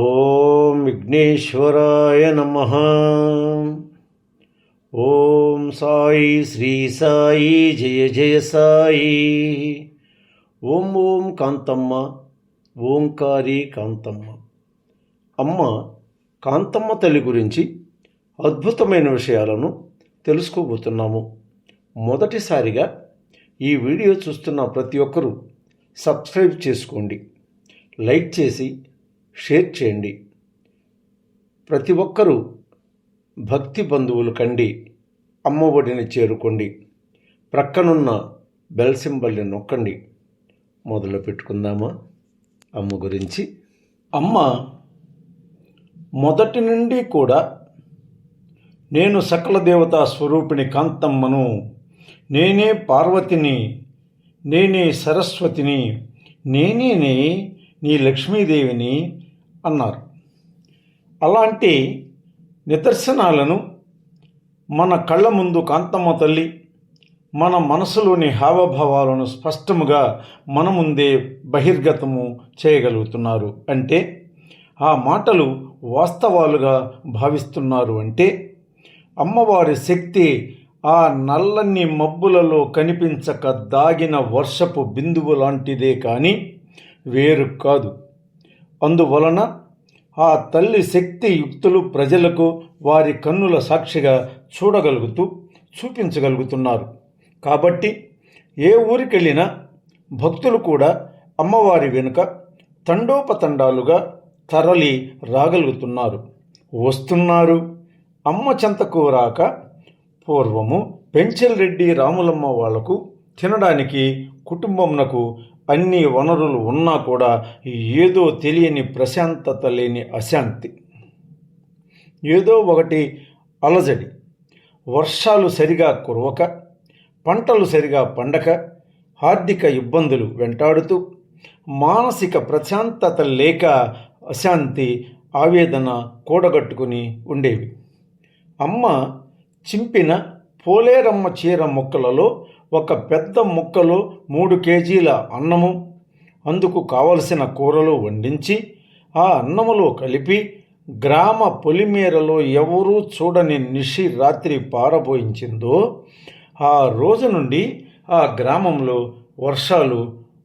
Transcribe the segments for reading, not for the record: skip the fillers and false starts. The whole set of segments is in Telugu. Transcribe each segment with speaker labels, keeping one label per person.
Speaker 1: ఓం విఘ్నేశ్వరాయ నమః. ఓం సాయి శ్రీ సాయి జయ జయ సాయి. ఓం ఓం కాంతమ్మ, ఓంకారి కాంతమ్మ. అమ్మ కాంతమ్మ తల్లి గురించి అద్భుతమైన విషయాలను తెలుసుకోబోతున్నాము. మొదటిసారిగా ఈ వీడియో చూస్తున్న ప్రతి ఒక్కరూ సబ్స్క్రైబ్ చేసుకోండి, లైక్ చేసి షేర్ చేయండి. ప్రతి ఒక్కరూ భక్తి బంధువులు కండి అమ్మ ఒడిని చేరుకోండి. ప్రక్కనున్న బెల్ సింబల్ని నొక్కండి. మొదలు పెట్టుకుందామా అమ్మ గురించి. అమ్మ మొదటి నుండి కూడా నేను సకల దేవతా స్వరూపిణి కాంతమ్మను, నేనే పార్వతిని, నేనే సరస్వతిని, నేనే నీ లక్ష్మీదేవిని అన్నారు. అలాంటి నిదర్శనాలను మన కళ్ళ ముందు కాంతమ్మ తల్లి మన మనసులోని హావభావాలను స్పష్టముగా మన ముందే బహిర్గతము చేయగలుగుతున్నారు. అంటే ఆ మాటలు వాస్తవాలుగా భావిస్తున్నారు. అంటే అమ్మవారి శక్తి ఆ నల్లని మబ్బులలో కనిపించక దాగిన వర్షపు బిందువు లాంటిదే కానీ వేరు కాదు. అందువలన ఆ తల్లి శక్తి యుక్తులు ప్రజలకు వారి కన్నుల సాక్షిగా చూపించగలుగుతున్నారు. కాబట్టి ఏ ఊరికెళ్ళినా భక్తులు కూడా అమ్మవారి వెనుక తండోపతండాలుగా తరలి రాగలుగుతున్నారు, వస్తున్నారు. అమ్మ చెంతకు రాక పూర్వము పెంచెల్రెడ్డి రాములమ్మ వాళ్లకు తినడానికి కుటుంబంనకు అన్ని వనరులు ఉన్నా కూడా ఏదో తెలియని ప్రశాంతత లేని అశాంతి, ఏదో ఒకటి అలజడి. వర్షాలు సరిగా కురవక, పంటలు సరిగా పండక, ఆర్థిక ఇబ్బందులు వెంటాడుతూ, మానసిక ప్రశాంతత లేక అశాంతి, ఆవేదన కూడగట్టుకుని ఉండేవి. అమ్మ చింపిన పోలేరమ్మ చీర ముక్కలలో ఒక పెద్ద ముక్కలో 3 కేజీల అన్నము, అందుకు కావలసిన కూరలు వండించి ఆ అన్నములో కలిపి గ్రామ పొలిమేరలో ఎవరూ చూడని నిషి రాత్రి పారబోయించిందో ఆ రోజు నుండి ఆ గ్రామంలో వర్షాలు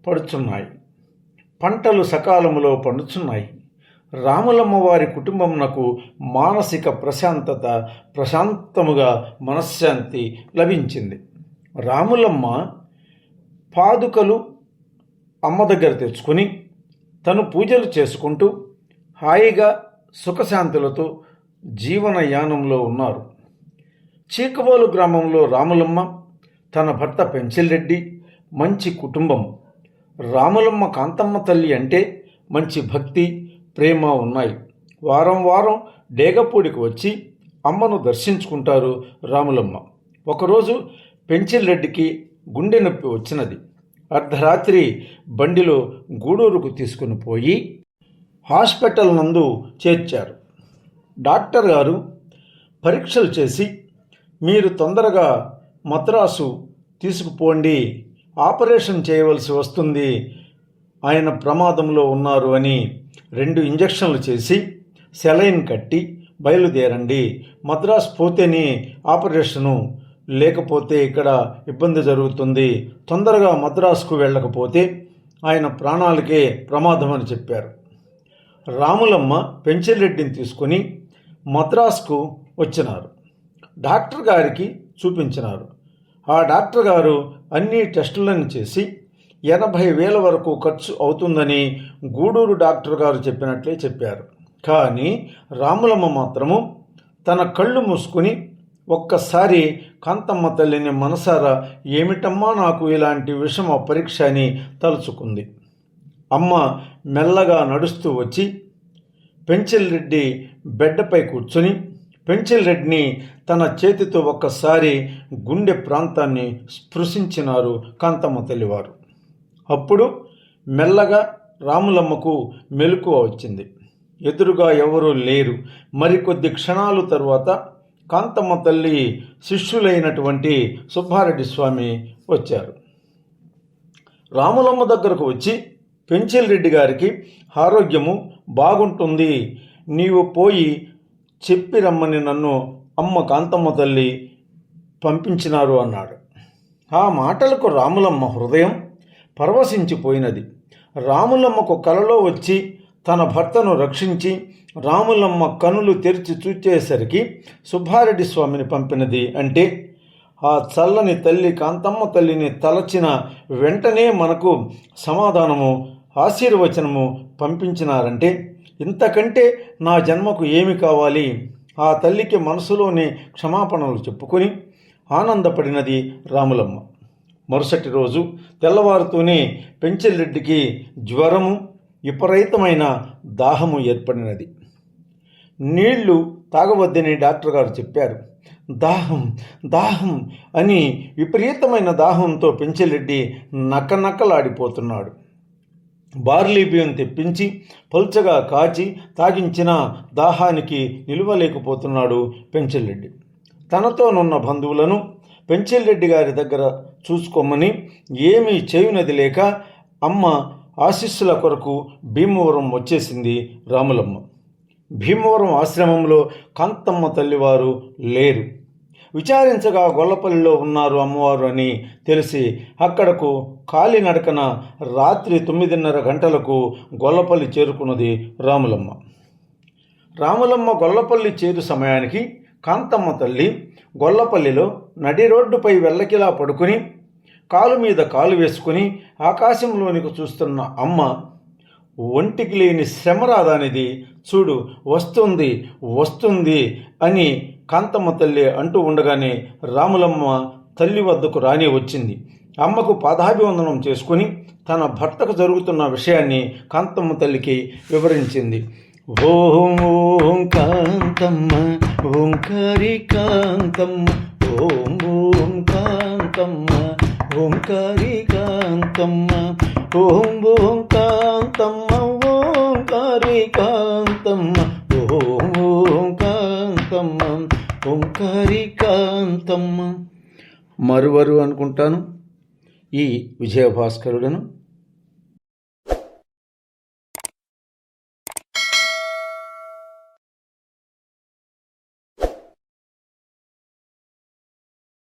Speaker 1: పడుచున్నాయి, పంటలు సకాలంలో పండుచున్నాయి. రాములమ్మ వారి కుటుంబంనకు మానసిక ప్రశాంతముగా మనశ్శాంతి లభించింది. రాములమ్మ పాదుకలు అమ్మ దగ్గర తెచ్చుకొని తను పూజలు చేసుకుంటూ హాయిగా సుఖశాంతులతో జీవనయానంలో ఉన్నారు. చీకబోలు గ్రామంలో రాములమ్మ, తన భర్త పెంచెల్రెడ్డి మంచి కుటుంబం. రాములమ్మ కాంతమ్మ తల్లి అంటే మంచి భక్తి, ప్రేమ ఉన్నాయి. వారం వారం డేగపూడికి వచ్చి అమ్మను దర్శించుకుంటారు రాములమ్మ. ఒకరోజు పెంచెల్రెడ్డికి గుండె నొప్పి వచ్చినది. అర్ధరాత్రి బండిలో గూడూరుకు తీసుకుని పోయి హాస్పిటల్ నందు చేర్చారు. డాక్టర్ గారు పరీక్షలు చేసి, మీరు తొందరగా మద్రాసు తీసుకుపోండి, ఆపరేషన్ చేయవలసి వస్తుంది, ఆయన ప్రమాదంలో ఉన్నారు అని 2 ఇంజక్షన్లు చేసి సెలైన్ కట్టి బయలుదేరండి, మద్రాసు పోతేనే ఆపరేషను, లేకపోతే ఇక్కడ ఇబ్బంది జరుగుతుంది, తొందరగా మద్రాసుకు వెళ్ళకపోతే ఆయన ప్రాణాలకే ప్రమాదం అని చెప్పారు. రాములమ్మ పెంచెల్రెడ్డిని తీసుకొని మద్రాసుకు వచ్చినారు. డాక్టర్ గారికి చూపించినారు. ఆ డాక్టర్ గారు అన్ని టెస్టులను చేసి 80,000 వరకు ఖర్చు అవుతుందని గూడూరు డాక్టర్ గారు చెప్పినట్లే చెప్పారు. కానీ రాములమ్మ మాత్రము తన కళ్ళు మూసుకుని ఒక్కసారి కాంతమ్మ తల్లిని మనసారా ఏమిటమ్మా నాకు ఇలాంటి విషమ పరీక్ష అని తలుచుకుంది. అమ్మ మెల్లగా నడుస్తూ వచ్చి పెంచెల్రెడ్డి బెడ్పై కూర్చుని పెంచెల్రెడ్డిని తన చేతితో ఒక్కసారి గుండె ప్రాంతాన్ని స్పృశించినారు కాంతమ్మ తల్లివారు. అప్పుడు మెల్లగా రాములమ్మకు మెలకువ వచ్చింది. ఎదురుగా ఎవరూ లేరు. మరికొద్ది క్షణాలు తరువాత కాంతమ్మ తల్లి శిష్యులైనటువంటి సుబ్బారెడ్డి స్వామి వచ్చారు. రాములమ్మ దగ్గరకు వచ్చి పెంచెల్రెడ్డి గారికి ఆరోగ్యము బాగుంటుంది, నీవు పోయి చెప్పి రమ్మని నన్ను అమ్మ కాంతమ్మ తల్లి పంపించినారు అన్నాడు. ఆ మాటలకు రాములమ్మ హృదయం పరవశించిపోయినది. రాములమ్మకు కలలో వచ్చి తన భర్తను రక్షించి రాములమ్మ కనులు తెరిచి చూచేసరికి సుబ్బారెడ్డి స్వామిని పంపినది. అంటే ఆ చల్లని తల్లి కాంతమ్మ తల్లిని తలచిన వెంటనే మనకు సమాధానము, ఆశీర్వచనము పంపించినారంటే ఇంతకంటే నా జన్మకు ఏమి కావాలి? ఆ తల్లికి మనసులోనే క్షమాపణలు చెప్పుకొని ఆనందపడినది రాములమ్మ. మరుసటి రోజు తెల్లవారుతూనే పెంచెరెడ్డికి జ్వరము, విపరీతమైన దాహము ఏర్పడినది. నీళ్లు తాగవద్దని డాక్టర్ గారు చెప్పారు. దాహం దాహం అని విపరీతమైన దాహంతో పెంచెరెడ్డి నక్కనక్కలాడిపోతున్నాడు. బార్లీ బియ్యం తెప్పించి పల్చగా కాచి తాగించిన దాహానికి నిలువలేకపోతున్నాడు పెంచెరెడ్డి. తనతోనున్న బంధువులను పెంచెరెడ్డి గారి దగ్గర చూసుకోమని ఏమీ చేయునది లేక అమ్మ ఆశీస్సుల కొరకు భీమవరం వచ్చేసింది రాములమ్మ. భీమవరం ఆశ్రమంలో కాంతమ్మ తల్లివారు లేరు. విచారించగా గొల్లపల్లిలో ఉన్నారు అమ్మవారు అని తెలిసి అక్కడకు కాలినడకన రాత్రి 9:30 గంటలకు గొల్లపల్లి చేరుకున్నది రాములమ్మ. రాములమ్మ గొల్లపల్లి చేరు సమయానికి కాంతమ్మ తల్లి గొల్లపల్లిలో నడి రోడ్డుపై వెల్లకిలా పడుకుని కాలు మీద కాలు వేసుకుని ఆకాశంలోనికి చూస్తున్న అమ్మ, ఒంటికి లేని శ్రమ రాదానిది, చూడు వస్తుంది వస్తుంది అని కాంతమ్మ తల్లి అంటూ ఉండగానే రాములమ్మ తల్లి వద్దకు రాని వచ్చింది. అమ్మకు పాదాభివందనం చేసుకుని తన భర్తకు జరుగుతున్న విషయాన్ని కాంతమ్మ తల్లికి వివరించింది. ఓం ఓం కాంతమ్మ ఓంకారి కాంతమ్మ, ఓం ఓం కాంతమ్మ ఓంకారి కాంతమ్మ, ఓం ఓం కాంతమ్మ ఓంకారి కాంతమ్మ, ఓం ఓం కాంతమ్మ ఓంకారి కాంతమ్మ. మరువరు అనుకుంటాను ఈ విజయభాస్కరుడను.